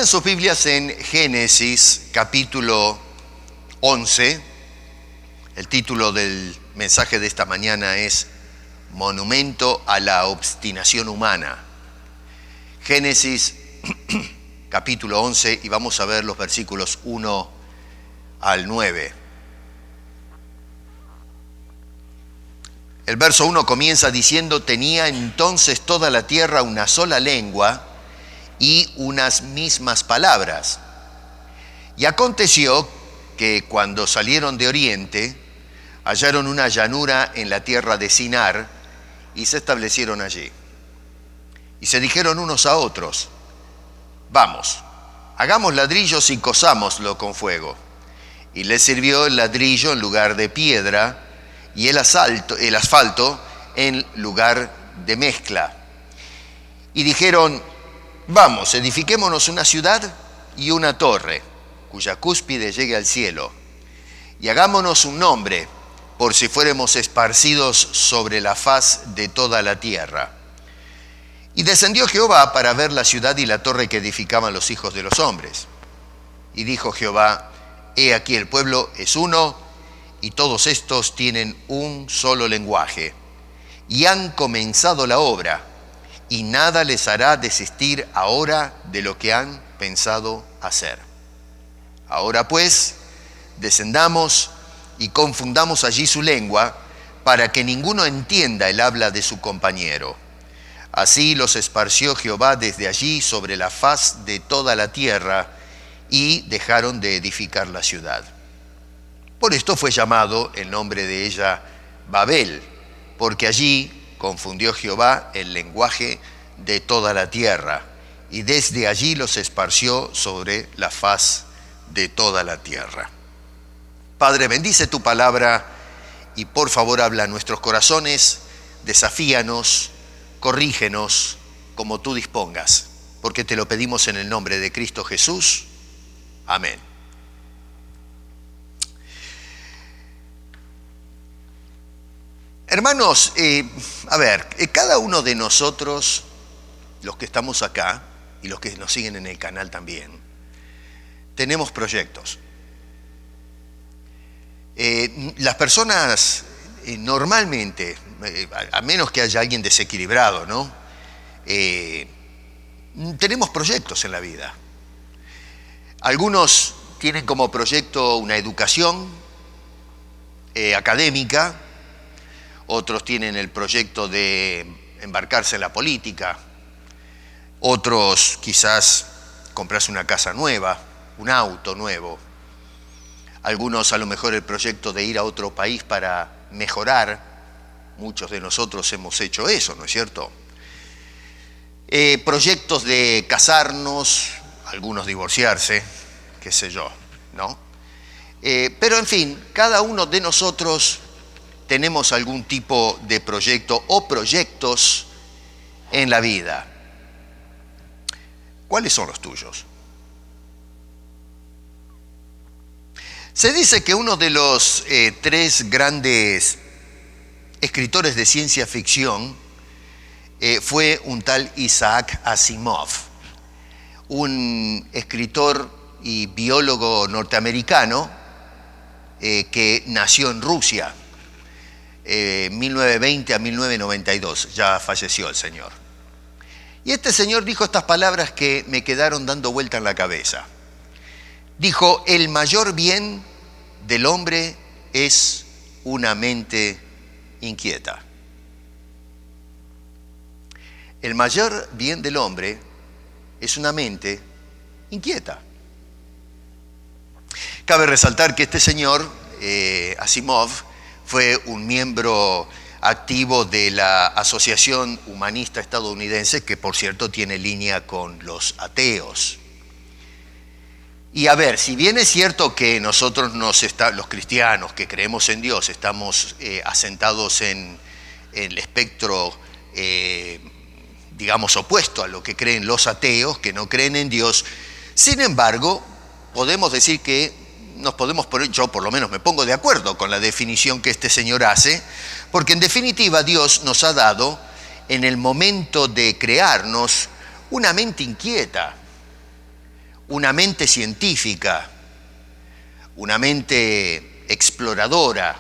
Abran sus Biblias en Génesis capítulo 11. El título del mensaje de esta mañana es Monumento a la obstinación humana. Génesis capítulo 11, y vamos a ver los versículos 1 al 9. El verso 1 comienza diciendo: tenía entonces toda la tierra una sola lengua y unas mismas palabras. Y aconteció que cuando salieron de oriente, hallaron una llanura en la tierra de Sinar y se establecieron allí. Y se dijeron unos a otros: vamos, hagamos ladrillos y cosámoslo con fuego. Y les sirvió el ladrillo en lugar de piedra y el asfalto en lugar de mezcla. Y dijeron: vamos, edifiquémonos una ciudad y una torre, cuya cúspide llegue al cielo, y hagámonos un nombre, por si fuéramos esparcidos sobre la faz de toda la tierra. Y descendió Jehová para ver la ciudad y la torre que edificaban los hijos de los hombres. Y dijo Jehová: he aquí el pueblo es uno, y todos estos tienen un solo lenguaje, y han comenzado la obra, y nada les hará desistir ahora de lo que han pensado hacer. Ahora pues, descendamos y confundamos allí su lengua, para que ninguno entienda el habla de su compañero. Así los esparció Jehová desde allí sobre la faz de toda la tierra, y dejaron de edificar la ciudad. Por esto fue llamado el nombre de ella Babel, porque allí confundió Jehová el lenguaje de toda la tierra, y desde allí los esparció sobre la faz de toda la tierra. Padre, bendice tu palabra y por favor habla a nuestros corazones, desafíanos, corrígenos como tú dispongas, porque te lo pedimos en el nombre de Cristo Jesús. Amén. Hermanos, cada uno de nosotros, los que estamos acá y los que nos siguen en el canal también, tenemos proyectos. Las personas normalmente, a menos que haya alguien desequilibrado, ¿no? Tenemos proyectos en la vida. Algunos tienen como proyecto una educación académica. Otros tienen el proyecto de embarcarse en la política. Otros quizás comprarse una casa nueva, un auto nuevo. Algunos a lo mejor el proyecto de ir a otro país para mejorar. Muchos de nosotros hemos hecho eso, ¿no es cierto? Proyectos de casarnos, algunos divorciarse, qué sé yo, ¿no? Pero en fin, cada uno de nosotros tenemos algún tipo de proyecto o proyectos en la vida. ¿Cuáles son los tuyos? Se dice que uno de los tres grandes escritores de ciencia ficción fue un tal Isaac Asimov, un escritor y biólogo norteamericano que nació en Rusia, 1920 a 1992, ya falleció el señor. Y este señor dijo estas palabras que me quedaron dando vuelta en la cabeza. Dijo: el mayor bien del hombre es una mente inquieta. El mayor bien del hombre es una mente inquieta. Cabe resaltar que este señor, Asimov, fue un miembro activo de la Asociación Humanista Estadounidense, que por cierto tiene línea con los ateos. Y si bien es cierto que nosotros los cristianos que creemos en Dios estamos asentados en el espectro, digamos, opuesto a lo que creen los ateos, que no creen en Dios, sin embargo, podemos decir que nos podemos poner, yo por lo menos me pongo de acuerdo con la definición que este señor hace, porque en definitiva Dios nos ha dado en el momento de crearnos una mente inquieta, una mente científica, una mente exploradora,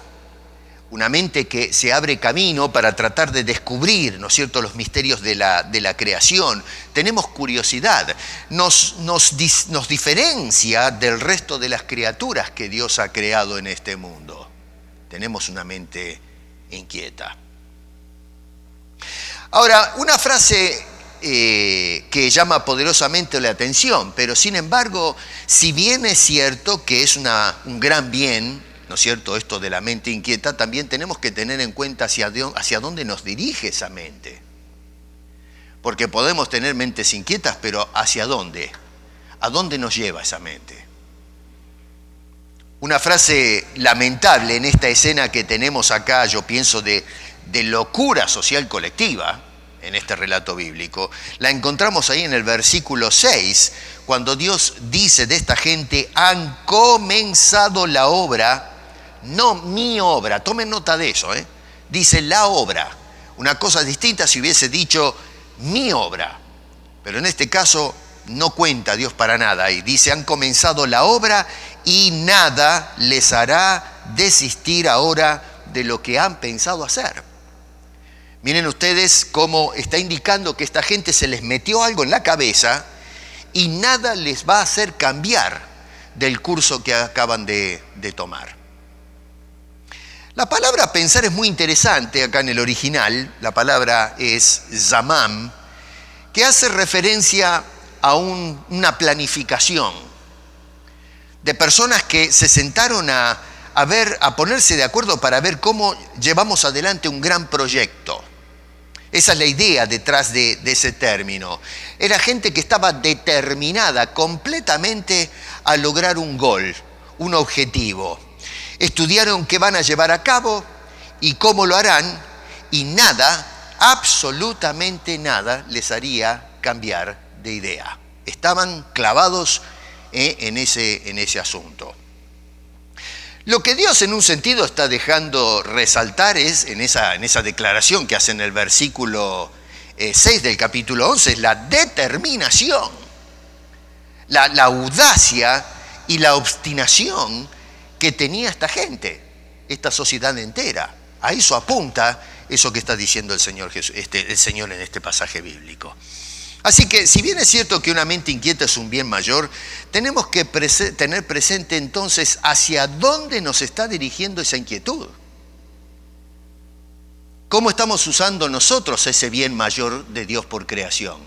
una mente que se abre camino para tratar de descubrir, ¿no es cierto?, los misterios de la creación. Tenemos curiosidad, nos diferencia del resto de las criaturas que Dios ha creado en este mundo. Tenemos una mente inquieta. Ahora, una frase que llama poderosamente la atención, pero sin embargo, si bien es cierto que es un gran bien, ¿no es cierto?, esto de la mente inquieta, también tenemos que tener en cuenta hacia dónde nos dirige esa mente. Porque podemos tener mentes inquietas, pero ¿hacia dónde? ¿A dónde nos lleva esa mente? Una frase lamentable en esta escena que tenemos acá, yo pienso, de locura social colectiva, en este relato bíblico, la encontramos ahí en el versículo 6, cuando Dios dice de esta gente: han comenzado la obra, no mi obra, tomen nota de eso, dice la obra. Una cosa distinta si hubiese dicho mi obra, pero en este caso no cuenta Dios para nada, y dice: han comenzado la obra y nada les hará desistir ahora de lo que han pensado hacer. Miren ustedes cómo está indicando que esta gente se les metió algo en la cabeza y nada les va a hacer cambiar del curso que acaban de tomar. La palabra pensar es muy interesante acá en el original. La palabra es zamam, que hace referencia a una planificación de personas que se sentaron a ponerse de acuerdo para ver cómo llevamos adelante un gran proyecto. Esa es la idea detrás de ese término. Era gente que estaba determinada completamente a lograr un gol, un objetivo. Estudiaron qué van a llevar a cabo y cómo lo harán, y nada, absolutamente nada, les haría cambiar de idea. Estaban clavados en ese asunto. Lo que Dios en un sentido está dejando resaltar es, en esa declaración que hace en el versículo 6 del capítulo 11, es la determinación, la audacia y la obstinación que tenía esta gente, esta sociedad entera. A eso apunta eso que está diciendo el Señor en este pasaje bíblico. Así que, si bien es cierto que una mente inquieta es un bien mayor, tenemos que tener presente entonces hacia dónde nos está dirigiendo esa inquietud. ¿Cómo estamos usando nosotros ese bien mayor de Dios por creación?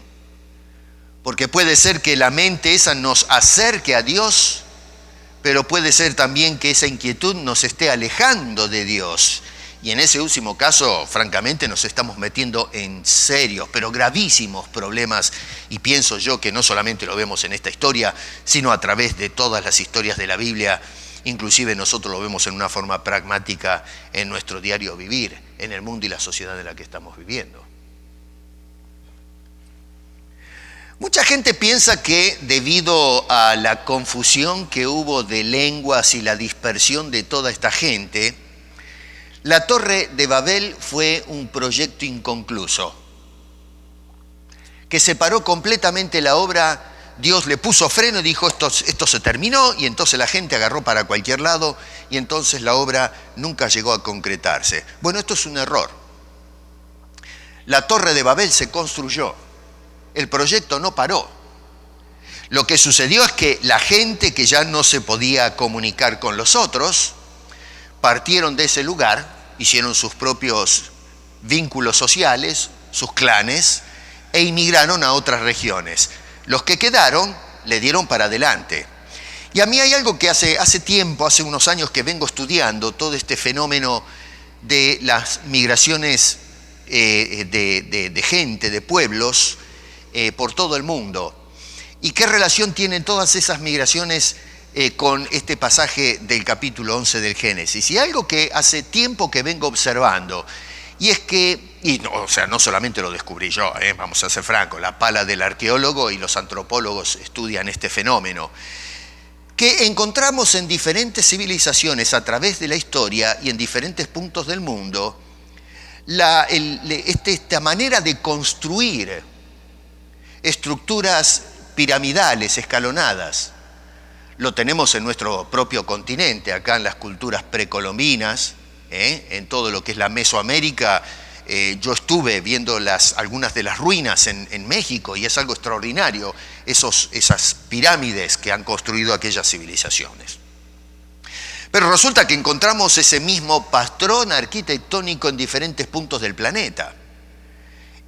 Porque puede ser que la mente esa nos acerque a Dios, pero puede ser también que esa inquietud nos esté alejando de Dios. Y en ese último caso, francamente, nos estamos metiendo en serios, pero gravísimos problemas. Y pienso yo que no solamente lo vemos en esta historia, sino a través de todas las historias de la Biblia. Inclusive nosotros lo vemos en una forma pragmática en nuestro diario vivir, en el mundo y la sociedad en la que estamos viviendo. Mucha gente piensa que debido a la confusión que hubo de lenguas y la dispersión de toda esta gente, la Torre de Babel fue un proyecto inconcluso, que separó completamente la obra. Dios le puso freno y dijo: esto se terminó, y entonces la gente agarró para cualquier lado, y entonces la obra nunca llegó a concretarse. Bueno, esto es un error. La Torre de Babel se construyó, el proyecto no paró. Lo que sucedió es que la gente que ya no se podía comunicar con los otros, partieron de ese lugar, hicieron sus propios vínculos sociales, sus clanes, e inmigraron a otras regiones. Los que quedaron le dieron para adelante. Y a mí hay algo que hace tiempo, hace unos años que vengo estudiando todo este fenómeno de las migraciones de gente, de pueblos, por todo el mundo. ¿Y qué relación tienen todas esas migraciones con este pasaje del capítulo 11 del Génesis? Y algo que hace tiempo que vengo observando, y es que, no solamente lo descubrí yo, vamos a ser francos, la pala del arqueólogo y los antropólogos estudian este fenómeno, que encontramos en diferentes civilizaciones a través de la historia y en diferentes puntos del mundo, esta manera de construir estructuras piramidales, escalonadas. Lo tenemos en nuestro propio continente, acá en las culturas precolombinas, en todo lo que es la Mesoamérica. Yo estuve viendo algunas de las ruinas en México y es algo extraordinario, esas pirámides que han construido aquellas civilizaciones. Pero resulta que encontramos ese mismo patrón arquitectónico en diferentes puntos del planeta.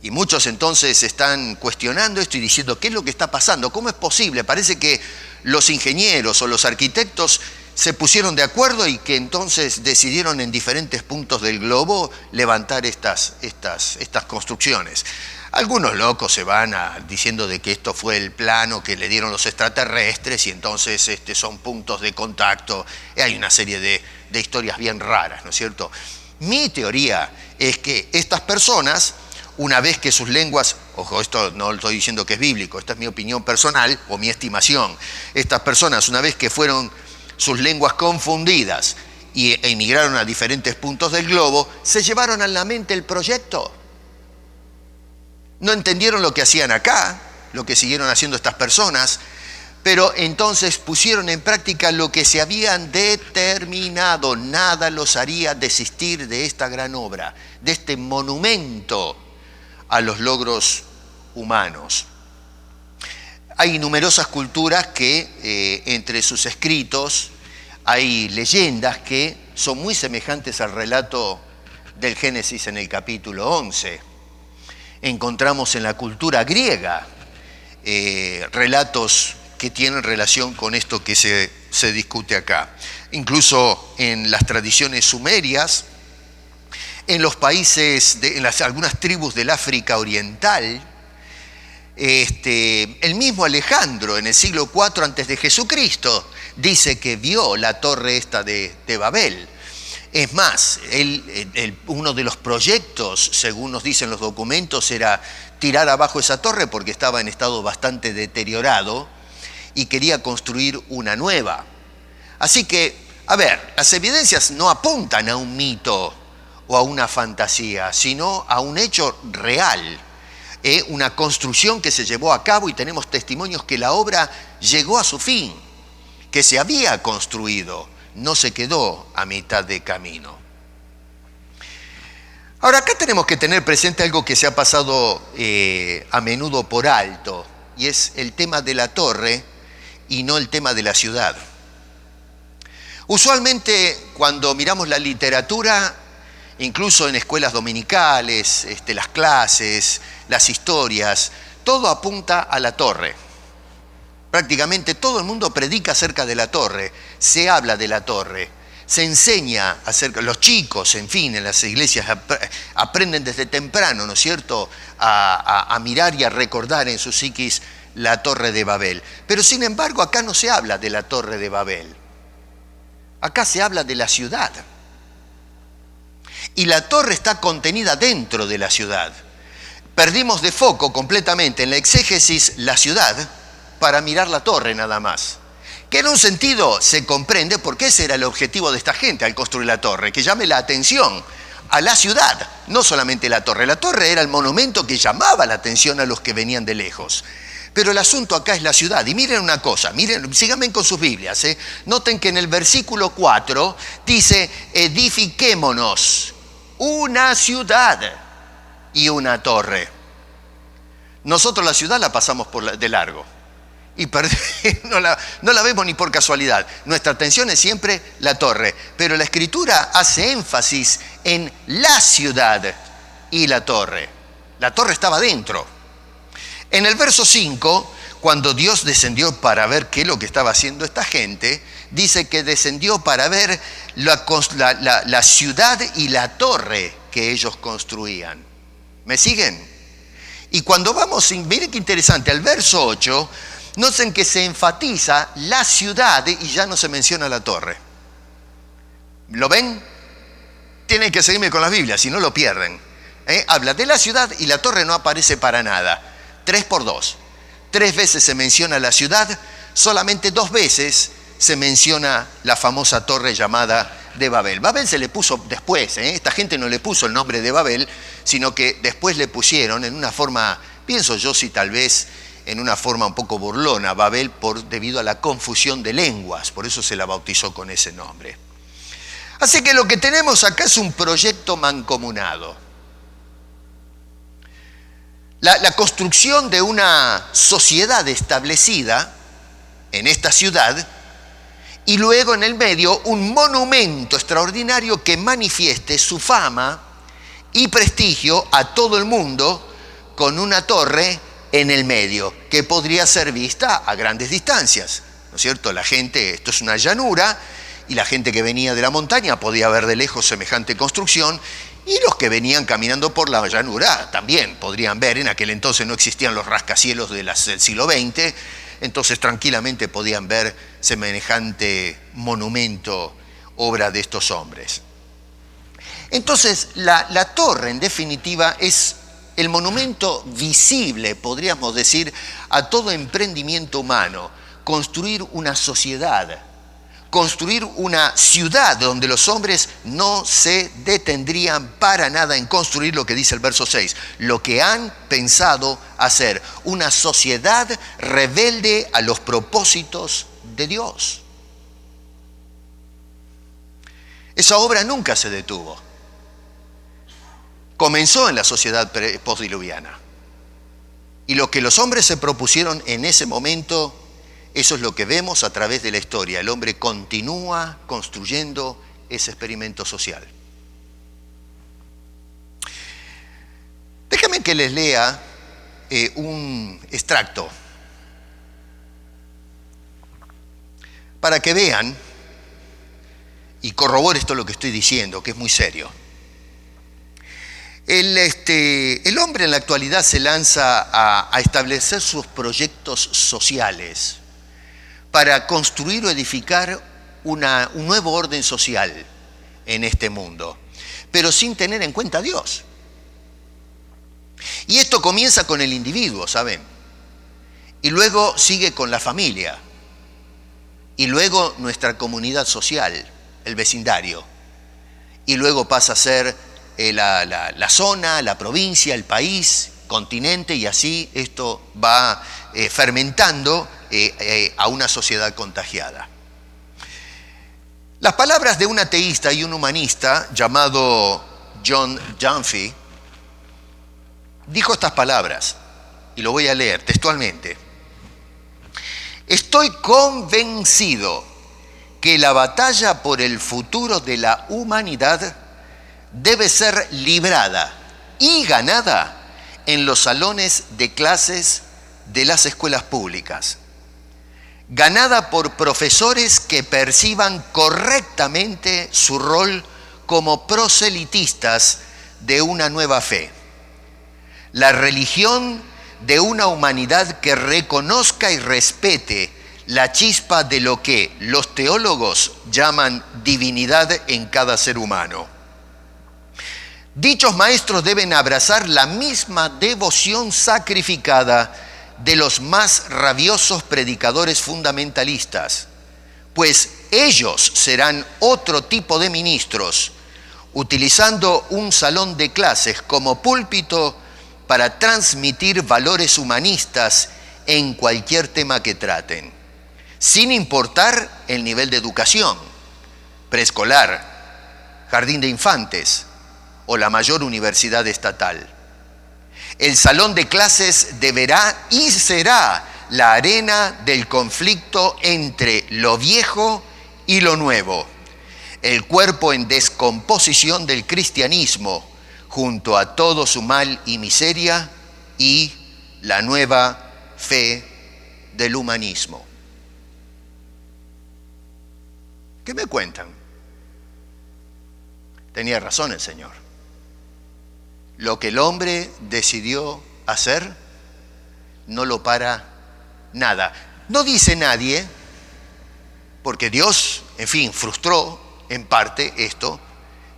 Y muchos entonces están cuestionando esto y diciendo, ¿qué es lo que está pasando? ¿Cómo es posible? Parece que los ingenieros o los arquitectos se pusieron de acuerdo y que entonces decidieron en diferentes puntos del globo levantar estas construcciones. Algunos locos se van diciendo de que esto fue el plano que le dieron los extraterrestres y entonces son puntos de contacto. Hay una serie de historias bien raras, ¿no es cierto? Mi teoría es que estas personas, una vez que sus lenguas, ojo, esto no lo estoy diciendo que es bíblico, esta es mi opinión personal o mi estimación, estas personas, una vez que fueron sus lenguas confundidas e emigraron a diferentes puntos del globo, se llevaron a la mente el proyecto. No entendieron lo que hacían acá, lo que siguieron haciendo estas personas, pero entonces pusieron en práctica lo que se habían determinado. Nada los haría desistir de esta gran obra, de este monumento a los logros humanos. Hay numerosas culturas que entre sus escritos hay leyendas que son muy semejantes al relato del Génesis en el capítulo 11. Encontramos en la cultura griega relatos que tienen relación con esto que se discute acá. Incluso en las tradiciones sumerias, en los países, en algunas tribus del África Oriental, el mismo Alejandro en el siglo IV antes de Jesucristo dice que vio la torre esta de Babel. Es más, uno de los proyectos, según nos dicen los documentos, era tirar abajo esa torre porque estaba en estado bastante deteriorado y quería construir una nueva. Así que, a ver, las evidencias no apuntan a un mito o a una fantasía, sino a un hecho real, una construcción que se llevó a cabo y tenemos testimonios que la obra llegó a su fin, que se había construido, no se quedó a mitad de camino. Ahora, acá tenemos que tener presente algo que se ha pasado a menudo por alto, y es el tema de la torre y no el tema de la ciudad. Usualmente, cuando miramos la literatura, incluso en escuelas dominicales, las clases, las historias, todo apunta a la torre. Prácticamente todo el mundo predica acerca de la torre, se habla de la torre, se enseña acerca, los chicos, en fin, en las iglesias aprenden desde temprano, ¿no es cierto?, a mirar y a recordar en su psiquis la torre de Babel. Pero sin embargo, acá no se habla de la torre de Babel, acá se habla de la ciudad. Y la torre está contenida dentro de la ciudad. Perdimos de foco completamente en la exégesis la ciudad para mirar la torre nada más. Que en un sentido se comprende porque ese era el objetivo de esta gente al construir la torre, que llame la atención a la ciudad, no solamente la torre. La torre era el monumento que llamaba la atención a los que venían de lejos. Pero el asunto acá es la ciudad. Y miren una cosa, miren, síganme con sus Biblias. Noten que en el versículo 4 dice, edifiquémonos una ciudad y una torre. Nosotros la ciudad la pasamos de largo y no la vemos ni por casualidad. Nuestra atención es siempre la torre, pero la Escritura hace énfasis en la ciudad y la torre. La torre estaba dentro. En el verso 5, cuando Dios descendió para ver qué es lo que estaba haciendo esta gente, dice que descendió para ver la ciudad y la torre que ellos construían. ¿Me siguen? Y cuando vamos, miren qué interesante, al verso 8, noten que se enfatiza la ciudad y ya no se menciona la torre. ¿Lo ven? Tienen que seguirme con las Biblias, si no lo pierden. Habla de la ciudad y la torre no aparece para nada. 3 por 2. 3 veces se menciona la ciudad, solamente 2 veces se menciona la famosa torre llamada de Babel. Babel se le puso después, esta gente no le puso el nombre de Babel, sino que después le pusieron en una forma, pienso yo si tal vez en una forma un poco burlona, Babel, debido a la confusión de lenguas, por eso se la bautizó con ese nombre. Así que lo que tenemos acá es un proyecto mancomunado. La construcción de una sociedad establecida en esta ciudad y luego en el medio un monumento extraordinario que manifieste su fama y prestigio a todo el mundo con una torre en el medio que podría ser vista a grandes distancias, ¿no es cierto? La gente, esto es una llanura, y la gente que venía de la montaña podía ver de lejos semejante construcción, y los que venían caminando por la llanura también podrían ver. En aquel entonces no existían los rascacielos del siglo XX, entonces tranquilamente podían ver semejante monumento, obra de estos hombres. Entonces, la torre, en definitiva, es el monumento visible, podríamos decir, a todo emprendimiento humano. Construir una sociedad, construir una ciudad donde los hombres no se detendrían para nada en construir lo que dice el verso 6, lo que han pensado hacer, una sociedad rebelde a los propósitos de Dios. Esa obra nunca se detuvo. Comenzó en la sociedad postdiluviana. Y lo que los hombres se propusieron en ese momento, eso es lo que vemos a través de la historia. El hombre continúa construyendo ese experimento social. Déjame que les lea un extracto para que vean y corrobore esto lo que estoy diciendo, que es muy serio. El hombre en la actualidad se lanza a establecer sus proyectos sociales para construir o edificar un nuevo orden social en este mundo, pero sin tener en cuenta a Dios. Y esto comienza con el individuo, ¿saben? Y luego sigue con la familia. Y luego nuestra comunidad social, el vecindario. Y luego pasa a ser la zona, la provincia, el país, continente, y así esto va fermentando a una sociedad contagiada. Las palabras de un ateísta y un humanista llamado John Dunphy dijo estas palabras, y lo voy a leer textualmente. Estoy convencido que la batalla por el futuro de la humanidad debe ser librada y ganada en los salones de clases de las escuelas públicas, ganada por profesores que perciban correctamente su rol como proselitistas de una nueva fe, la religión de una humanidad que reconozca y respete la chispa de lo que los teólogos llaman divinidad en cada ser humano. Dichos maestros deben abrazar la misma devoción sacrificada de los más rabiosos predicadores fundamentalistas, pues ellos serán otro tipo de ministros, utilizando un salón de clases como púlpito para transmitir valores humanistas en cualquier tema que traten, sin importar el nivel de educación, preescolar, jardín de infantes o la mayor universidad estatal. El salón de clases deberá y será la arena del conflicto entre lo viejo y lo nuevo, el cuerpo en descomposición del cristianismo, junto a todo su mal y miseria, y la nueva fe del humanismo. ¿Qué me cuentan? Tenía razón el Señor. Lo que el hombre decidió hacer no lo para nada. No dice nadie, porque Dios, en fin, frustró en parte esto.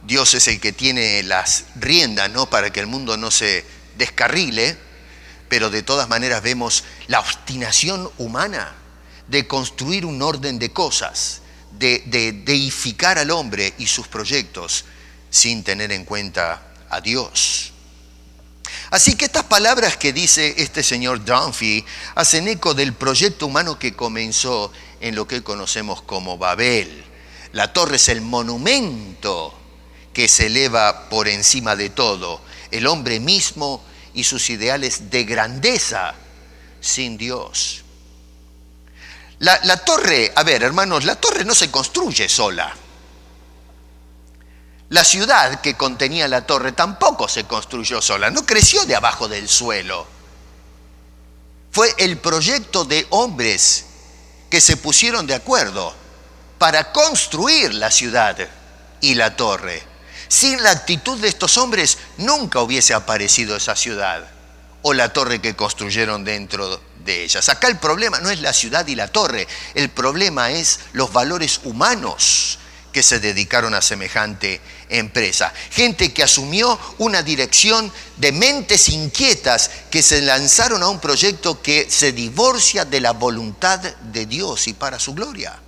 Dios es el que tiene las riendas, ¿no?, para que el mundo no se descarrile, pero de todas maneras vemos la obstinación humana de construir un orden de cosas, de deificar al hombre y sus proyectos sin tener en cuenta a Dios. Así que estas palabras que dice este señor Dunphy hacen eco del proyecto humano que comenzó en lo que hoy conocemos como Babel. La torre es el monumento que se eleva por encima de todo, el hombre mismo y sus ideales de grandeza sin Dios. La torre, a ver, hermanos, la torre no se construye sola. La ciudad que contenía la torre tampoco se construyó sola, no creció de abajo del suelo. Fue el proyecto de hombres que se pusieron de acuerdo para construir la ciudad y la torre. Sin la actitud de estos hombres nunca hubiese aparecido esa ciudad o la torre que construyeron dentro de ellas. Acá el problema no es la ciudad y la torre, el problema es los valores humanos que se dedicaron a semejante empresa. Gente que asumió una dirección de mentes inquietas que se lanzaron a un proyecto que se divorcia de la voluntad de Dios y para su gloria.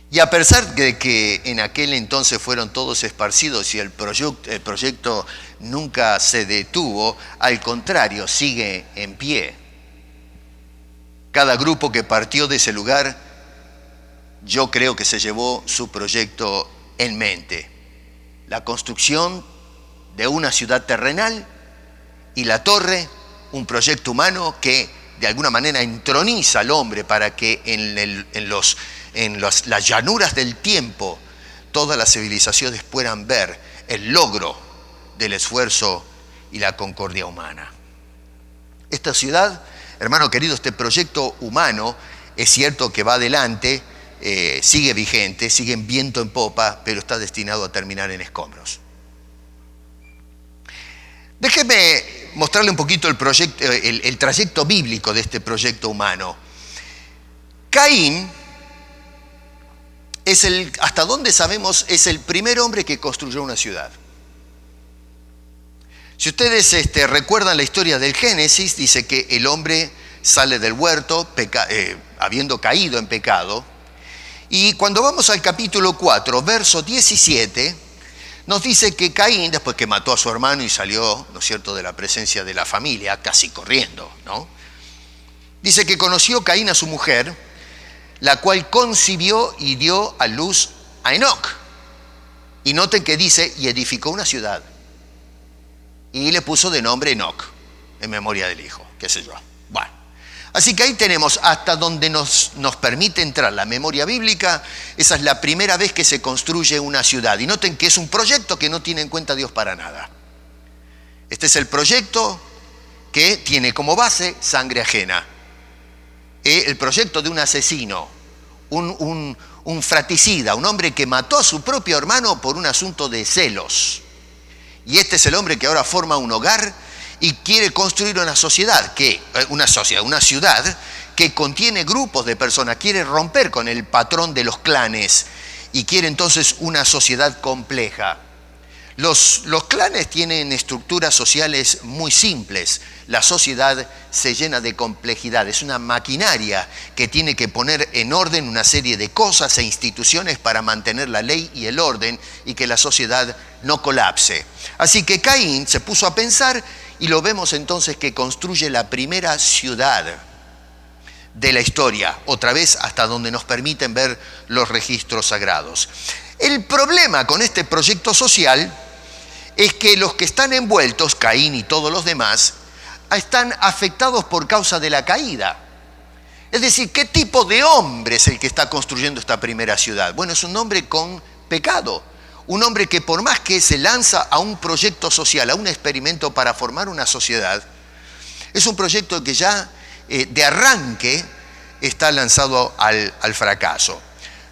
Y a pesar de que en aquel entonces fueron todos esparcidos y el proyecto nunca se detuvo, al contrario, sigue en pie. Cada grupo que partió de ese lugar, yo creo que se llevó su proyecto en mente. La construcción de una ciudad terrenal y la torre, un proyecto humano que de alguna manera entroniza al hombre para que en las llanuras del tiempo todas las civilizaciones puedan ver el logro del esfuerzo y la concordia humana. Esta ciudad, hermano querido, este proyecto humano, es cierto que va adelante, sigue vigente, sigue en viento en popa, pero está destinado a terminar en escombros. Déjeme mostrarle un poquito el trayecto bíblico de este proyecto humano. Caín es hasta donde sabemos, es el primer hombre que construyó una ciudad. Si ustedes recuerdan la historia del Génesis, dice que el hombre sale del huerto habiendo caído en pecado. Y cuando vamos al capítulo 4, verso 17, nos dice que Caín, después que mató a su hermano y salió, ¿no es cierto?, de la presencia de la familia, casi corriendo, ¿no? Dice que conoció Caín a su mujer, la cual concibió y dio a luz a Enoc. Y noten que dice, y edificó una ciudad. Y le puso de nombre Enoc, en memoria del hijo, qué sé yo. Bueno, así que ahí tenemos hasta donde nos permite entrar la memoria bíblica. Esa es la primera vez que se construye una ciudad. Y noten que es un proyecto que no tiene en cuenta a Dios para nada. Este es el proyecto que tiene como base sangre ajena. El proyecto de un asesino, un fratricida, un hombre que mató a su propio hermano por un asunto de celos. Y este es el hombre que ahora forma un hogar y quiere construir una ciudad que contiene grupos de personas, quiere romper con el patrón de los clanes y quiere entonces una sociedad compleja. Los clanes tienen estructuras sociales muy simples. La sociedad se llena de complejidad. Es una maquinaria que tiene que poner en orden una serie de cosas e instituciones para mantener la ley y el orden y que la sociedad no colapse. Así que Caín se puso a pensar y lo vemos entonces que construye la primera ciudad de la historia, otra vez hasta donde nos permiten ver los registros sagrados. El problema con este proyecto social es que los que están envueltos, Caín y todos los demás, están afectados por causa de la caída. Es decir, ¿qué tipo de hombre es el que está construyendo esta primera ciudad? Bueno, es un hombre con pecado. Un hombre que por más que se lanza a un proyecto social, a un experimento para formar una sociedad, es un proyecto que ya de arranque está lanzado al fracaso.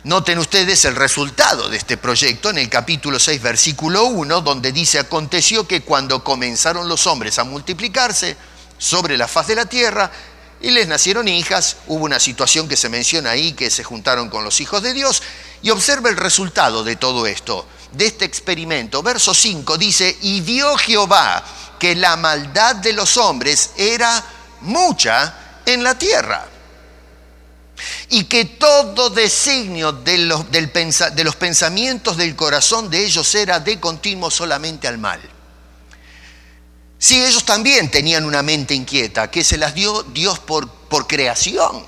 Noten ustedes el resultado de este proyecto en el capítulo 6, versículo 1, donde dice: aconteció que cuando comenzaron los hombres a multiplicarse sobre la faz de la tierra y les nacieron hijas, hubo una situación que se menciona ahí, que se juntaron con los hijos de Dios, y observa el resultado de todo esto, de este experimento. Verso 5 dice: y vio Jehová que la maldad de los hombres era mucha en la tierra. y que todo designio de los pensamientos del corazón de ellos era de continuo solamente al mal. Sí, ellos también tenían una mente inquieta, que se las dio Dios por creación.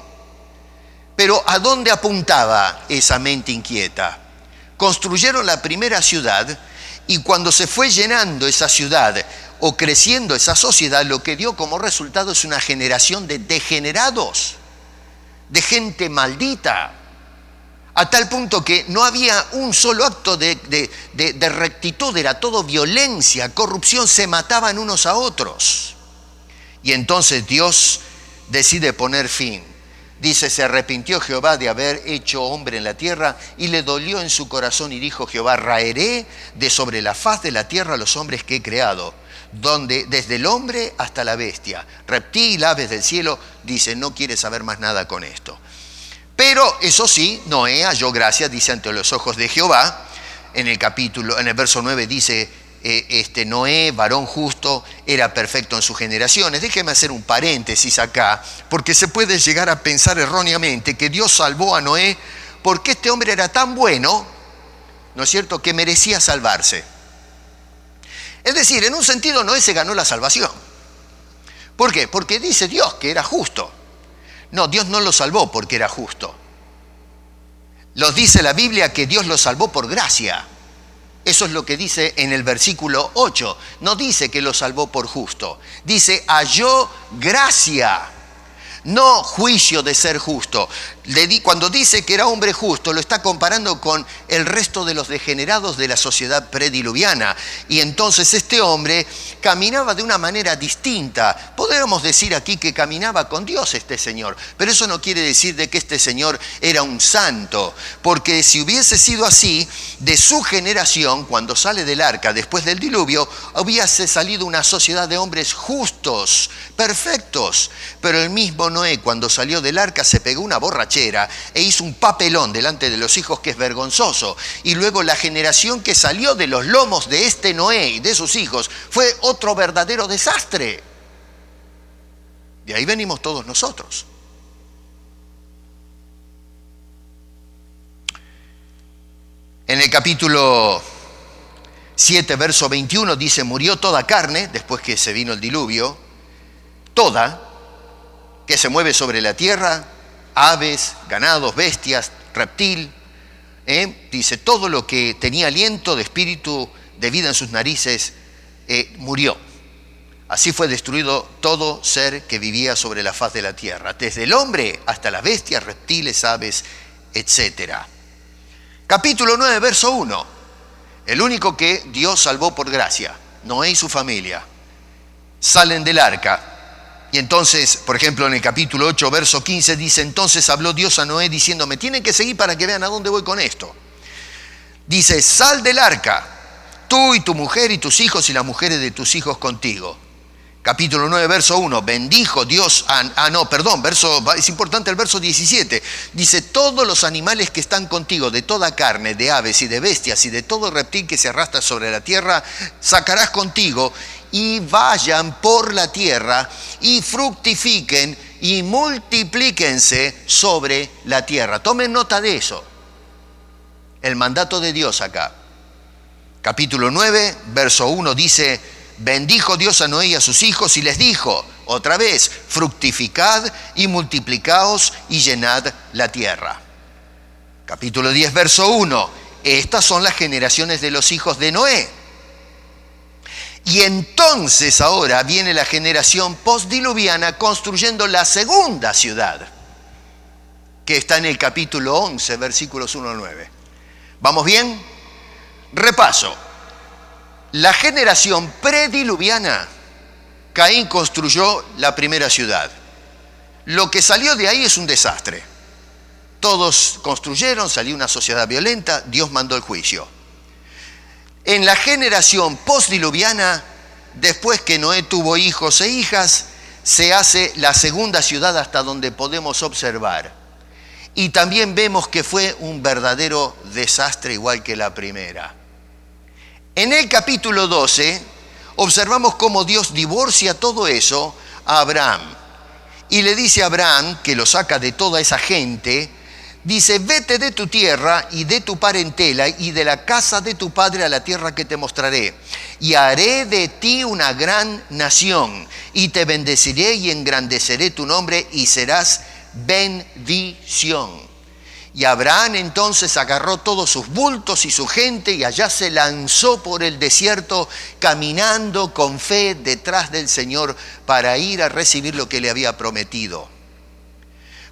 Pero ¿a dónde apuntaba esa mente inquieta? Construyeron la primera ciudad y cuando se fue llenando esa ciudad o creciendo esa sociedad, lo que dio como resultado es una generación de degenerados, de gente maldita, a tal punto que no había un solo acto de rectitud, era todo violencia, corrupción, se mataban unos a otros. Y entonces Dios decide poner fin. Dice, se arrepintió Jehová de haber hecho hombre en la tierra y le dolió en su corazón y dijo Jehová, raeré de sobre la faz de la tierra a los hombres que he creado, donde desde el hombre hasta la bestia, reptil, aves del cielo. Dice, no quiere saber más nada con esto. Pero eso sí, Noé halló gracia, dice, ante los ojos de Jehová. En el verso 9 dice, Noé, varón justo, era perfecto en sus generaciones. Déjeme hacer un paréntesis acá, porque se puede llegar a pensar erróneamente que Dios salvó a Noé porque este hombre era tan bueno, ¿no es cierto?, que merecía salvarse. Es decir, en un sentido Noé se ganó la salvación. ¿Por qué? Porque dice Dios que era justo. No, Dios no lo salvó porque era justo. Nos dice la Biblia que Dios lo salvó por gracia. Eso es lo que dice en el versículo 8. No dice que lo salvó por justo. Dice, halló gracia, no juicio de ser justo. Cuando dice que era hombre justo, lo está comparando con el resto de los degenerados de la sociedad prediluviana. Y entonces este hombre caminaba de una manera distinta. Podríamos decir aquí que caminaba con Dios este señor, pero eso no quiere decir de que este señor era un santo, porque si hubiese sido así, de su generación, cuando sale del arca después del diluvio, hubiese salido una sociedad de hombres justos, perfectos. Pero el mismo Noé, cuando salió del arca, se pegó una borrachera e hizo un papelón delante de los hijos que es vergonzoso. Y luego la generación que salió de los lomos de este Noé y de sus hijos fue otro verdadero desastre. De ahí venimos todos nosotros. En el capítulo 7, verso 21 dice, murió toda carne, después que se vino el diluvio, toda, que se mueve sobre la tierra, aves, ganados, bestias, reptil, dice, todo lo que tenía aliento de espíritu, de vida en sus narices, murió. Así fue destruido todo ser que vivía sobre la faz de la tierra, desde el hombre hasta las bestias, reptiles, aves, etc. Capítulo 9, verso 1. El único que Dios salvó por gracia, Noé y su familia, salen del arca. Y entonces, por ejemplo, en el capítulo 8, verso 15, dice, entonces habló Dios a Noé diciendo, me tienen que seguir para que vean a dónde voy con esto. Dice, sal del arca, tú y tu mujer y tus hijos y las mujeres de tus hijos contigo. Capítulo 9, verso 1, bendijo Dios, es importante el verso 17. Dice, todos los animales que están contigo, de toda carne, de aves y de bestias y de todo reptil que se arrastra sobre la tierra, sacarás contigo y vayan por la tierra y fructifiquen y multiplíquense sobre la tierra. Tomen nota de eso. El mandato de Dios acá. Capítulo 9, verso 1 dice, bendijo Dios a Noé y a sus hijos y les dijo, otra vez, fructificad y multiplicaos y llenad la tierra. Capítulo 10, verso 1, estas son las generaciones de los hijos de Noé. Y entonces ahora viene la generación postdiluviana construyendo la segunda ciudad, que está en el capítulo 11, versículos 1 al 9. ¿Vamos bien? Repaso. La generación prediluviana, Caín construyó la primera ciudad. Lo que salió de ahí es un desastre. Todos construyeron, salió una sociedad violenta, Dios mandó el juicio. En la generación postdiluviana, después que Noé tuvo hijos e hijas, se hace la segunda ciudad hasta donde podemos observar. Y también vemos que fue un verdadero desastre igual que la primera. En el capítulo 12 observamos cómo Dios divorcia todo eso a Abraham y le dice a Abraham, que lo saca de toda esa gente, dice, vete de tu tierra y de tu parentela y de la casa de tu padre a la tierra que te mostraré. Y haré de ti una gran nación y te bendeciré y engrandeceré tu nombre y serás bendición. Y Abraham entonces agarró todos sus bultos y su gente y allá se lanzó por el desierto caminando con fe detrás del Señor para ir a recibir lo que le había prometido.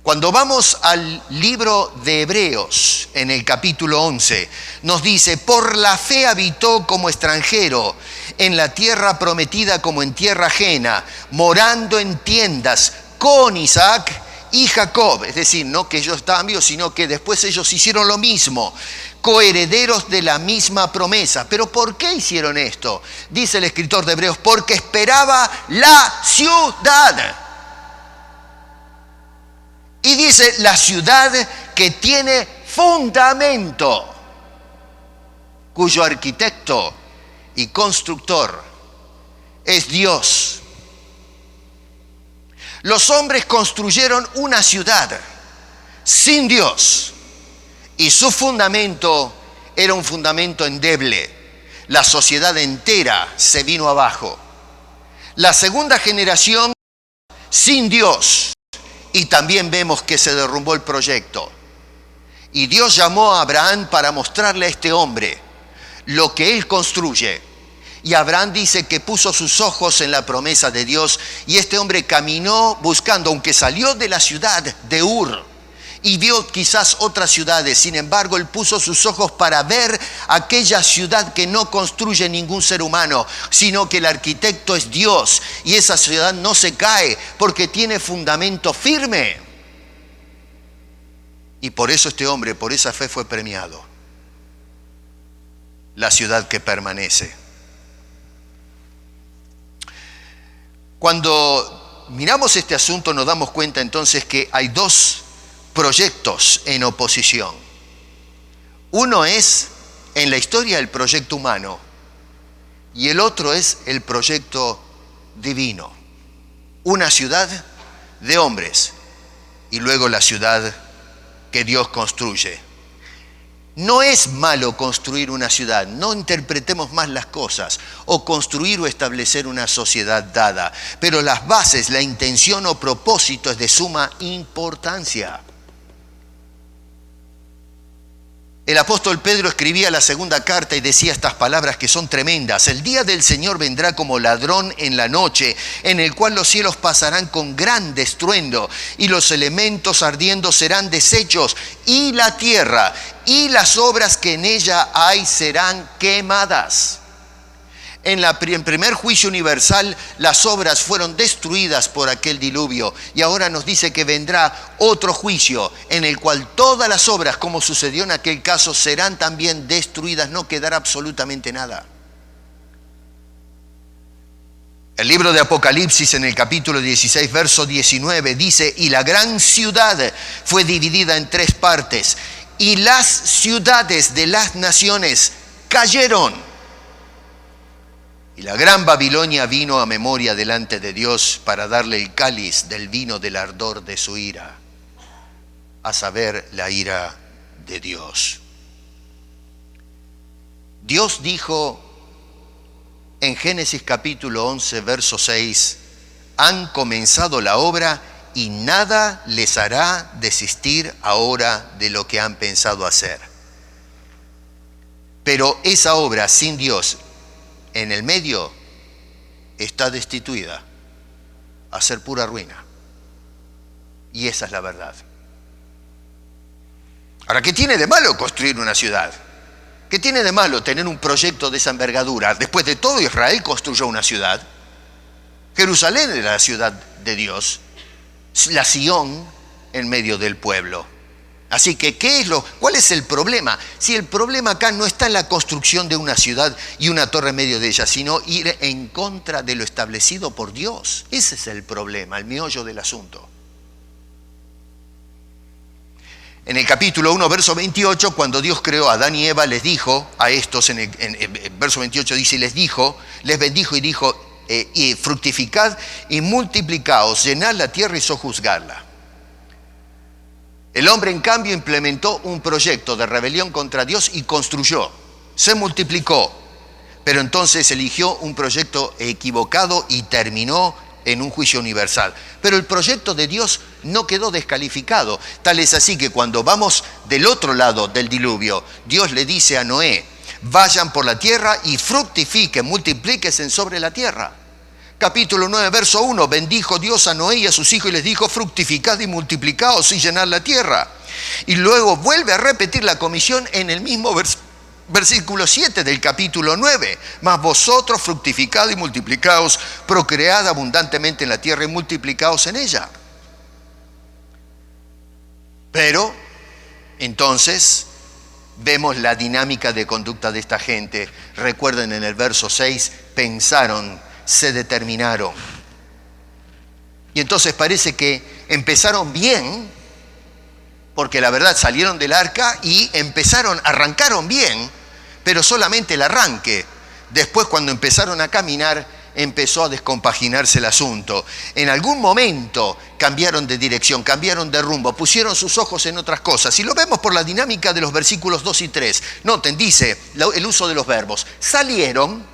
Cuando vamos al libro de Hebreos, en el capítulo 11, nos dice, por la fe habitó como extranjero en la tierra prometida como en tierra ajena, morando en tiendas con Isaac y Jacob. Es decir, no que ellos estaban vivos, sino que después ellos hicieron lo mismo, coherederos de la misma promesa. ¿Pero por qué hicieron esto? Dice el escritor de Hebreos, porque esperaba la ciudad. Y dice, la ciudad que tiene fundamento, cuyo arquitecto y constructor es Dios. Los hombres construyeron una ciudad sin Dios y su fundamento era un fundamento endeble. La sociedad entera se vino abajo. La segunda generación sin Dios. Y también vemos que se derrumbó el proyecto. Y Dios llamó a Abraham para mostrarle a este hombre lo que él construye. Y Abraham dice que puso sus ojos en la promesa de Dios. Y este hombre caminó buscando, aunque salió de la ciudad de Ur y vio quizás otras ciudades. Sin embargo, él puso sus ojos para ver aquella ciudad que no construye ningún ser humano, sino que el arquitecto es Dios. Y esa ciudad no se cae porque tiene fundamento firme. Y por eso este hombre, por esa fe, fue premiado. La ciudad que permanece. Cuando miramos este asunto nos damos cuenta entonces que hay dos proyectos en oposición. Uno es en la historia el proyecto humano y el otro es el proyecto divino. Una ciudad de hombres y luego la ciudad que Dios construye. No es malo construir una ciudad, no interpretemos más las cosas, o construir o establecer una sociedad dada, pero las bases, la intención o propósito es de suma importancia. El apóstol Pedro escribía la segunda carta y decía estas palabras que son tremendas. El día del Señor vendrá como ladrón en la noche, en el cual los cielos pasarán con gran estruendo y los elementos ardiendo serán deshechos y la tierra y las obras que en ella hay serán quemadas. En primer juicio universal, las obras fueron destruidas por aquel diluvio y ahora nos dice que vendrá otro juicio en el cual todas las obras, como sucedió en aquel caso, serán también destruidas, no quedará absolutamente nada. El libro de Apocalipsis en el capítulo 16, verso 19 dice, y la gran ciudad fue dividida en tres partes y las ciudades de las naciones cayeron. Y la gran Babilonia vino a memoria delante de Dios para darle el cáliz del vino del ardor de su ira, a saber, la ira de Dios. Dios dijo en Génesis capítulo 11, verso 6, han comenzado la obra y nada les hará desistir ahora de lo que han pensado hacer. Pero esa obra sin Dios en el medio está destituida a ser pura ruina. Y esa es la verdad. Ahora, ¿qué tiene de malo construir una ciudad? ¿Qué tiene de malo tener un proyecto de esa envergadura? Después de todo, Israel construyó una ciudad. Jerusalén era la ciudad de Dios, la Sión en medio del pueblo. Así que, ¿cuál es el problema? Si el problema acá no está en la construcción de una ciudad y una torre en medio de ella, sino ir en contra de lo establecido por Dios. Ese es el problema, el meollo del asunto. En el capítulo 1, verso 28, cuando Dios creó a Adán y Eva, les dijo a estos, en verso 28 dice, les bendijo y dijo, y fructificad y multiplicaos, llenad la tierra y sojuzgadla. El hombre, en cambio, implementó un proyecto de rebelión contra Dios y construyó, se multiplicó, pero entonces eligió un proyecto equivocado y terminó en un juicio universal. Pero el proyecto de Dios no quedó descalificado. Tal es así que cuando vamos del otro lado del diluvio, Dios le dice a Noé: vayan por la tierra y fructifiquen, multiplíquense sobre la tierra. Capítulo 9, verso 1, bendijo Dios a Noé y a sus hijos y les dijo: fructificad y multiplicaos y llenad la tierra. Y luego vuelve a repetir la comisión en el mismo versículo 7 del capítulo 9. Mas vosotros fructificad y multiplicaos, procread abundantemente en la tierra y multiplicaos en ella. Pero, entonces, vemos la dinámica de conducta de esta gente. Recuerden, en el verso 6, pensaron, se determinaron. Y entonces parece que empezaron bien, porque la verdad salieron del arca y arrancaron bien, pero solamente el arranque. Después, cuando empezaron a caminar, empezó a descompaginarse el asunto. En algún momento cambiaron de dirección, cambiaron de rumbo, pusieron sus ojos en otras cosas. Y lo vemos por la dinámica de los versículos 2 y 3. Noten, dice el uso de los verbos. Salieron,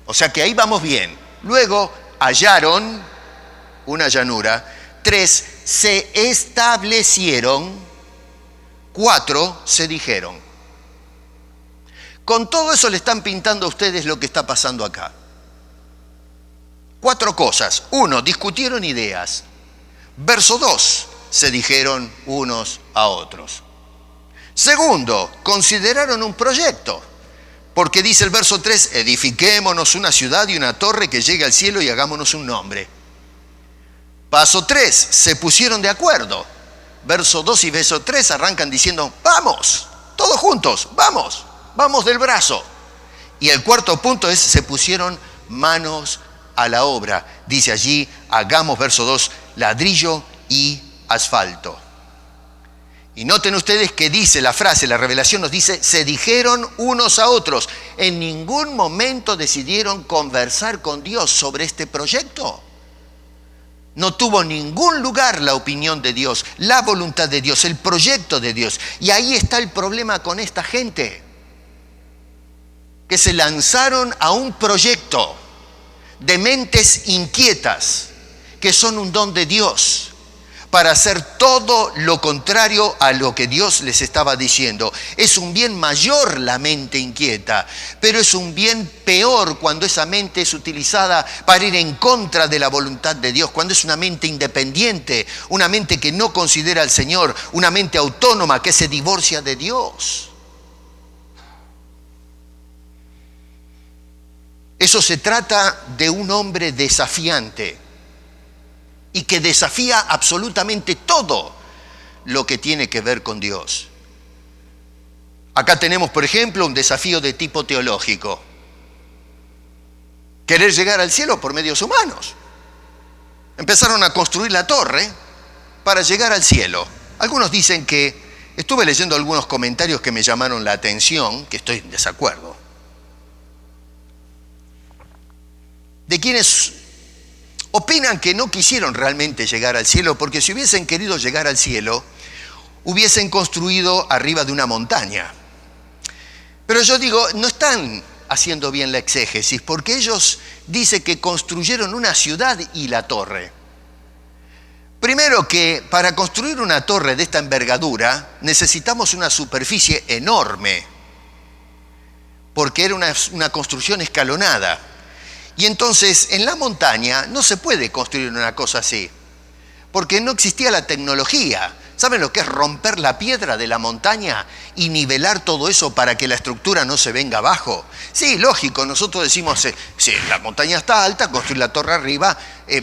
o sea que ahí vamos bien. Luego hallaron una llanura. 3, se establecieron. 4, se dijeron. Con todo eso le están pintando a ustedes lo que está pasando acá. 4 cosas. 1, discutieron ideas. Verso 2, se dijeron unos a otros. Segundo, consideraron un proyecto. Porque dice el verso 3, edifiquémonos una ciudad y una torre que llegue al cielo y hagámonos un nombre. Paso 3, se pusieron de acuerdo. Verso 2 y verso 3 arrancan diciendo: vamos, todos juntos, vamos del brazo. Y el cuarto punto es: se pusieron manos a la obra. Dice allí, hagamos, verso 2, ladrillo y asfalto. Y noten ustedes que dice la frase, la revelación nos dice: se dijeron unos a otros. En ningún momento decidieron conversar con Dios sobre este proyecto. No tuvo ningún lugar la opinión de Dios, la voluntad de Dios, el proyecto de Dios. Y ahí está el problema con esta gente, que se lanzaron a un proyecto de mentes inquietas, que son un don de Dios, para hacer todo lo contrario a lo que Dios les estaba diciendo. Es un bien mayor la mente inquieta, pero es un bien peor cuando esa mente es utilizada para ir en contra de la voluntad de Dios, cuando es una mente independiente, una mente que no considera al Señor, una mente autónoma que se divorcia de Dios. Eso se trata de un hombre desafiante y que desafía absolutamente todo lo que tiene que ver con Dios. Acá tenemos, por ejemplo, un desafío de tipo teológico. Querer llegar al cielo por medios humanos. Empezaron a construir la torre para llegar al cielo. Algunos dicen que, estuve leyendo algunos comentarios que me llamaron la atención, que estoy en desacuerdo, de quienes opinan que no quisieron realmente llegar al cielo, porque si hubiesen querido llegar al cielo, hubiesen construido arriba de una montaña. Pero yo digo, no están haciendo bien la exégesis, porque ellos dicen que construyeron una ciudad y la torre. Primero, que para construir una torre de esta envergadura necesitamos una superficie enorme, porque era una construcción escalonada. Y entonces, en la montaña no se puede construir una cosa así, porque no existía la tecnología. ¿Saben lo que es romper la piedra de la montaña y nivelar todo eso para que la estructura no se venga abajo? Sí, lógico, nosotros decimos, si la montaña está alta, construir la torre arriba,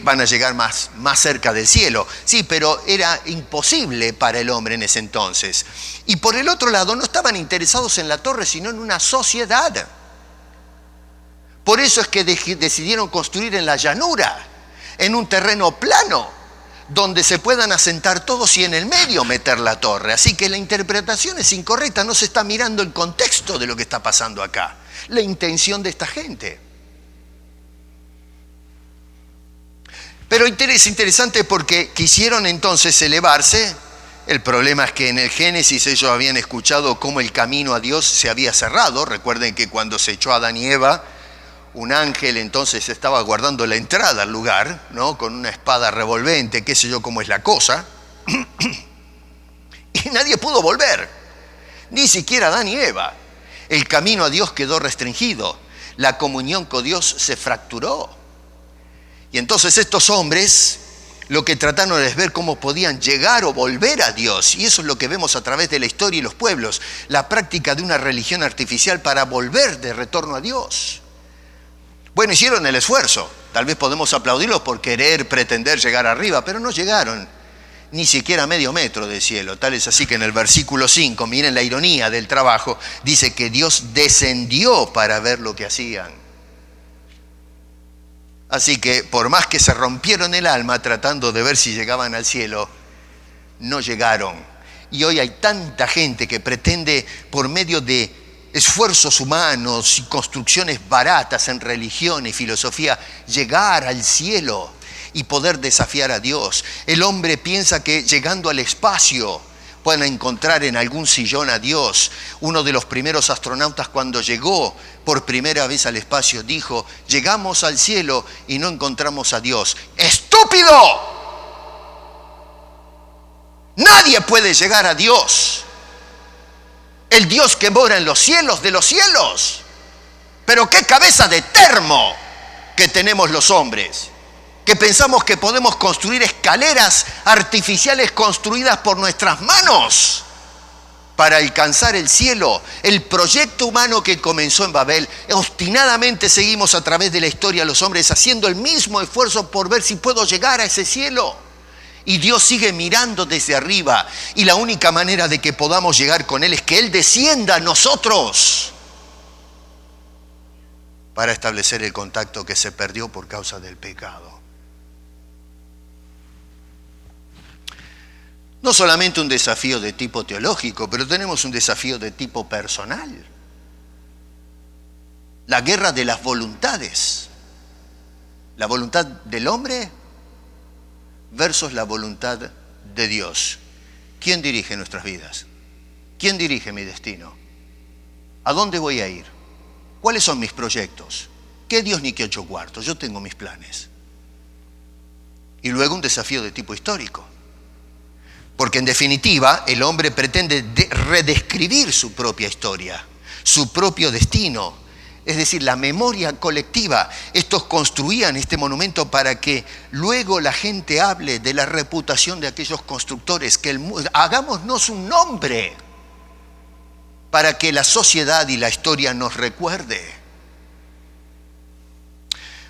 van a llegar más cerca del cielo. Sí, pero era imposible para el hombre en ese entonces. Y por el otro lado, no estaban interesados en la torre, sino en una sociedad. Por eso es que decidieron construir en la llanura, en un terreno plano, donde se puedan asentar todos y en el medio meter la torre. Así que la interpretación es incorrecta, no se está mirando el contexto de lo que está pasando acá, la intención de esta gente. Pero es interesante porque quisieron entonces elevarse. El problema es que en el Génesis ellos habían escuchado cómo el camino a Dios se había cerrado. Recuerden que cuando se echó a Adán y Eva, un ángel entonces estaba guardando la entrada al lugar, ¿no? Con una espada revolvente, qué sé yo cómo es la cosa. Y nadie pudo volver, ni siquiera Adán y Eva. El camino a Dios quedó restringido. La comunión con Dios se fracturó. Y entonces estos hombres lo que trataron es ver cómo podían llegar o volver a Dios. Y eso es lo que vemos a través de la historia y los pueblos. La práctica de una religión artificial para volver de retorno a Dios. Bueno, hicieron el esfuerzo. Tal vez podemos aplaudirlos por querer pretender llegar arriba, pero no llegaron ni siquiera a medio metro del cielo. Tal es así que en el versículo 5, miren la ironía del trabajo, dice que Dios descendió para ver lo que hacían. Así que por más que se rompieron el alma tratando de ver si llegaban al cielo, no llegaron. Y hoy hay tanta gente que pretende por medio de esfuerzos humanos y construcciones baratas en religión y filosofía llegar al cielo y poder desafiar a Dios. El hombre piensa que llegando al espacio pueden encontrar en algún sillón a Dios. Uno de los primeros astronautas cuando llegó por primera vez al espacio dijo: llegamos al cielo y no encontramos a Dios. ¡Estúpido! Nadie puede llegar a Dios. El Dios que mora en los cielos de los cielos. Pero qué cabeza de termo que tenemos los hombres, que pensamos que podemos construir escaleras artificiales construidas por nuestras manos para alcanzar el cielo. El proyecto humano que comenzó en Babel, obstinadamente seguimos a través de la historia los hombres haciendo el mismo esfuerzo por ver si puedo llegar a ese cielo. Y Dios sigue mirando desde arriba, y la única manera de que podamos llegar con Él es que Él descienda a nosotros para establecer el contacto que se perdió por causa del pecado. No solamente un desafío de tipo teológico, pero tenemos un desafío de tipo personal. La guerra de las voluntades. La voluntad del hombre versus la voluntad de Dios. ¿Quién dirige nuestras vidas? ¿Quién dirige mi destino? ¿A dónde voy a ir? ¿Cuáles son mis proyectos? ¿Qué Dios ni qué 8 cuartos? Yo tengo mis planes. Y luego un desafío de tipo histórico. Porque en definitiva el hombre pretende redescribir su propia historia, su propio destino, es decir, la memoria colectiva. Estos construían este monumento para que luego la gente hable de la reputación de aquellos constructores, que hagámonos un nombre para que la sociedad y la historia nos recuerde.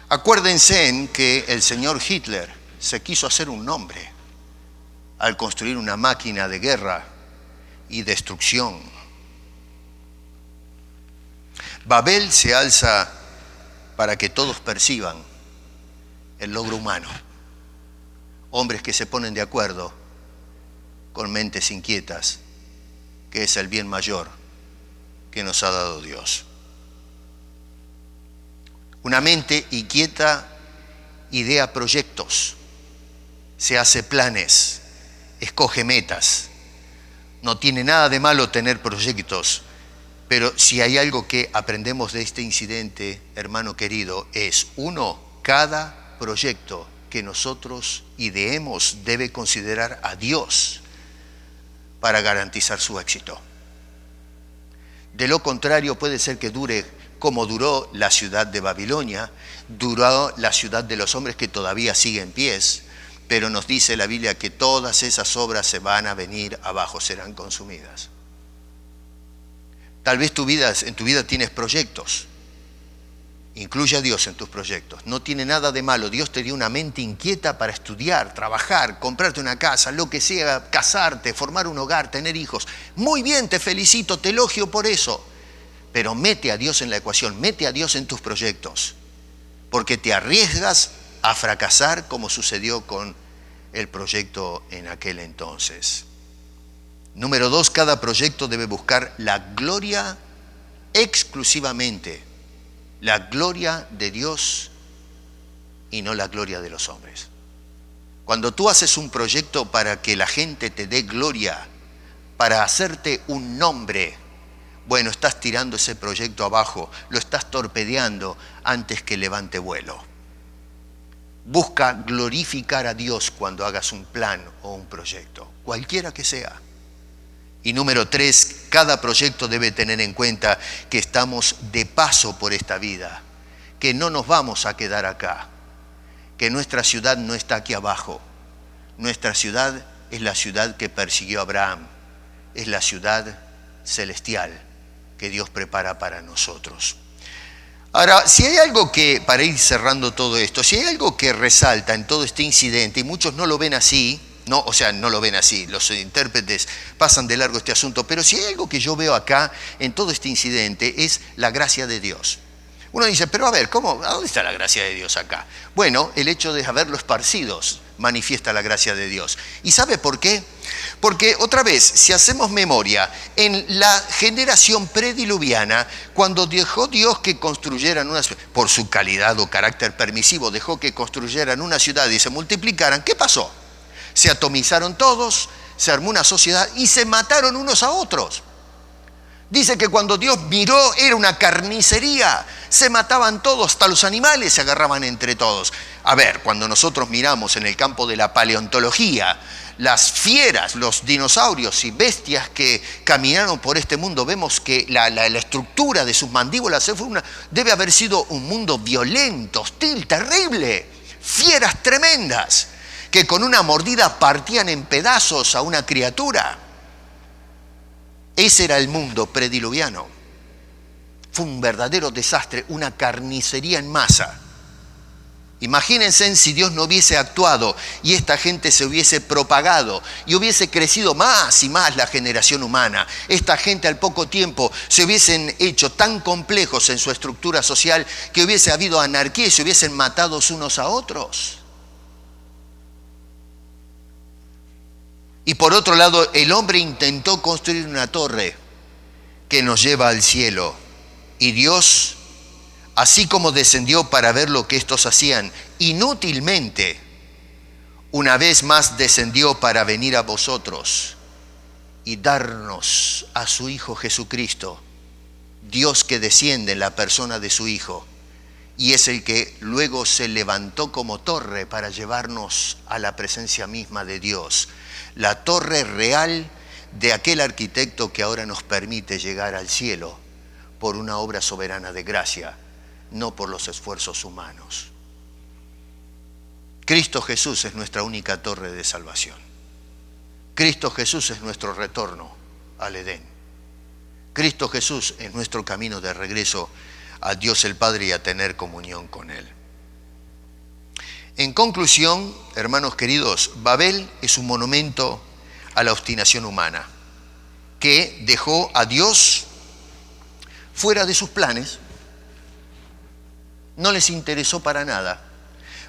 Acuérdense en que el señor Hitler se quiso hacer un nombre al construir una máquina de guerra y destrucción. Babel se alza para que todos perciban el logro humano. Hombres que se ponen de acuerdo con mentes inquietas, que es el bien mayor que nos ha dado Dios. Una mente inquieta idea proyectos, se hace planes, escoge metas. No tiene nada de malo tener proyectos, pero si hay algo que aprendemos de este incidente, hermano querido, es cada proyecto que nosotros ideemos debe considerar a Dios para garantizar su éxito. De lo contrario, puede ser que dure como duró la ciudad de Babilonia, duró la ciudad de los hombres que todavía sigue en pies, pero nos dice la Biblia que todas esas obras se van a venir abajo, serán consumidas. Tal vez en tu vida tienes proyectos. Incluye a Dios en tus proyectos. No tiene nada de malo. Dios te dio una mente inquieta para estudiar, trabajar, comprarte una casa, lo que sea, casarte, formar un hogar, tener hijos. Muy bien, te felicito, te elogio por eso. Pero mete a Dios en la ecuación, mete a Dios en tus proyectos. Porque te arriesgas a fracasar como sucedió con el proyecto en aquel entonces. Número 2, cada proyecto debe buscar la gloria exclusivamente, la gloria de Dios y no la gloria de los hombres. Cuando tú haces un proyecto para que la gente te dé gloria, para hacerte un nombre, bueno, estás tirando ese proyecto abajo, lo estás torpedeando antes que levante vuelo. Busca glorificar a Dios cuando hagas un plan o un proyecto, cualquiera que sea. Y número 3, cada proyecto debe tener en cuenta que estamos de paso por esta vida, que no nos vamos a quedar acá, que nuestra ciudad no está aquí abajo. Nuestra ciudad es la ciudad que persiguió a Abraham, es la ciudad celestial que Dios prepara para nosotros. Ahora, si hay algo que, para ir cerrando todo esto, si hay algo que resalta en todo este incidente, y muchos no lo ven así, no lo ven así, los intérpretes pasan de largo este asunto, pero si hay algo que yo veo acá en todo este incidente es la gracia de Dios. Uno dice, pero a ver, ¿cómo? ¿A dónde está la gracia de Dios acá? Bueno, el hecho de haberlo esparcidos manifiesta la gracia de Dios. ¿Y sabe por qué? Porque otra vez, si hacemos memoria, en la generación prediluviana, cuando dejó Dios que construyeran una ciudad, por su calidad o carácter permisivo, dejó que construyeran una ciudad y se multiplicaran, ¿qué pasó? Se atomizaron todos, se armó una sociedad y se mataron unos a otros. Dice que cuando Dios miró era una carnicería, se mataban todos, hasta los animales se agarraban entre todos. A ver, cuando nosotros miramos en el campo de la paleontología, las fieras, los dinosaurios y bestias que caminaron por este mundo, vemos que la estructura de sus mandíbulas debe haber sido un mundo violento, hostil, terrible. Fieras tremendas que con una mordida partían en pedazos a una criatura. Ese era el mundo prediluviano. Fue un verdadero desastre, una carnicería en masa. Imagínense si Dios no hubiese actuado y esta gente se hubiese propagado y hubiese crecido más y más la generación humana. Esta gente al poco tiempo se hubiesen hecho tan complejos en su estructura social que hubiese habido anarquía y se hubiesen matado unos a otros. Y por otro lado, el hombre intentó construir una torre que nos lleva al cielo. Y Dios, así como descendió para ver lo que estos hacían inútilmente, una vez más descendió para venir a vosotros y darnos a su Hijo Jesucristo, Dios que desciende en la persona de su Hijo, y es el que luego se levantó como torre para llevarnos a la presencia misma de Dios. La torre real de aquel arquitecto que ahora nos permite llegar al cielo por una obra soberana de gracia, no por los esfuerzos humanos. Cristo Jesús es nuestra única torre de salvación. Cristo Jesús es nuestro retorno al Edén. Cristo Jesús es nuestro camino de regreso a Dios el Padre y a tener comunión con Él. En conclusión, hermanos queridos, Babel es un monumento a la obstinación humana que dejó a Dios fuera de sus planes, no les interesó para nada.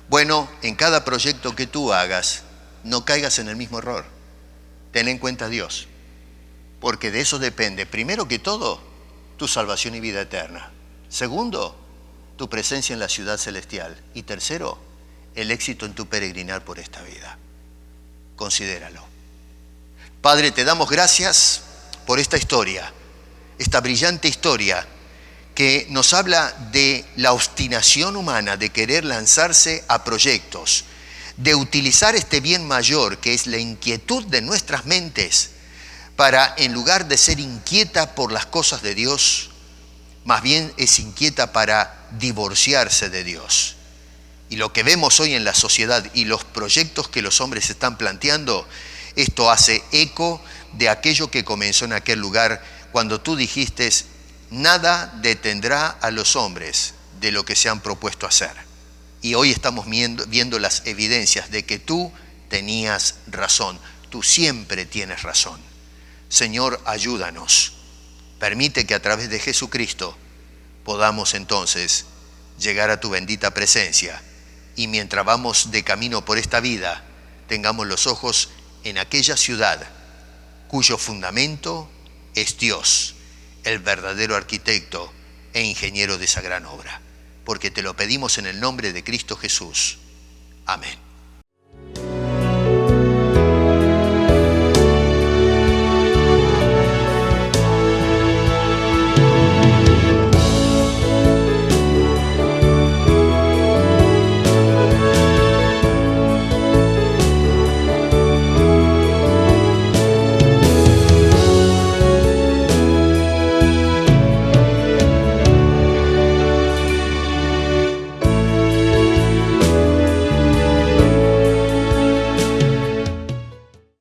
Bueno, en cada proyecto que tú hagas, no caigas en el mismo error. Ten en cuenta a Dios, porque de eso depende, primero que todo, tu salvación y vida eterna. Segundo, tu presencia en la ciudad celestial. Y tercero, el éxito en tu peregrinar por esta vida. Considéralo. Padre, te damos gracias por esta historia, esta brillante historia que nos habla de la obstinación humana de querer lanzarse a proyectos, de utilizar este bien mayor que es la inquietud de nuestras mentes para, en lugar de ser inquieta por las cosas de Dios, más bien es inquieta para divorciarse de Dios. Y lo que vemos hoy en la sociedad y los proyectos que los hombres están planteando, esto hace eco de aquello que comenzó en aquel lugar cuando tú dijiste: nada detendrá a los hombres de lo que se han propuesto hacer. Y hoy estamos viendo las evidencias de que tú tenías razón. Tú siempre tienes razón. Señor, ayúdanos. Permite que a través de Jesucristo podamos entonces llegar a tu bendita presencia. Y mientras vamos de camino por esta vida, tengamos los ojos en aquella ciudad cuyo fundamento es Dios, el verdadero arquitecto e ingeniero de esa gran obra. Porque te lo pedimos en el nombre de Cristo Jesús. Amén.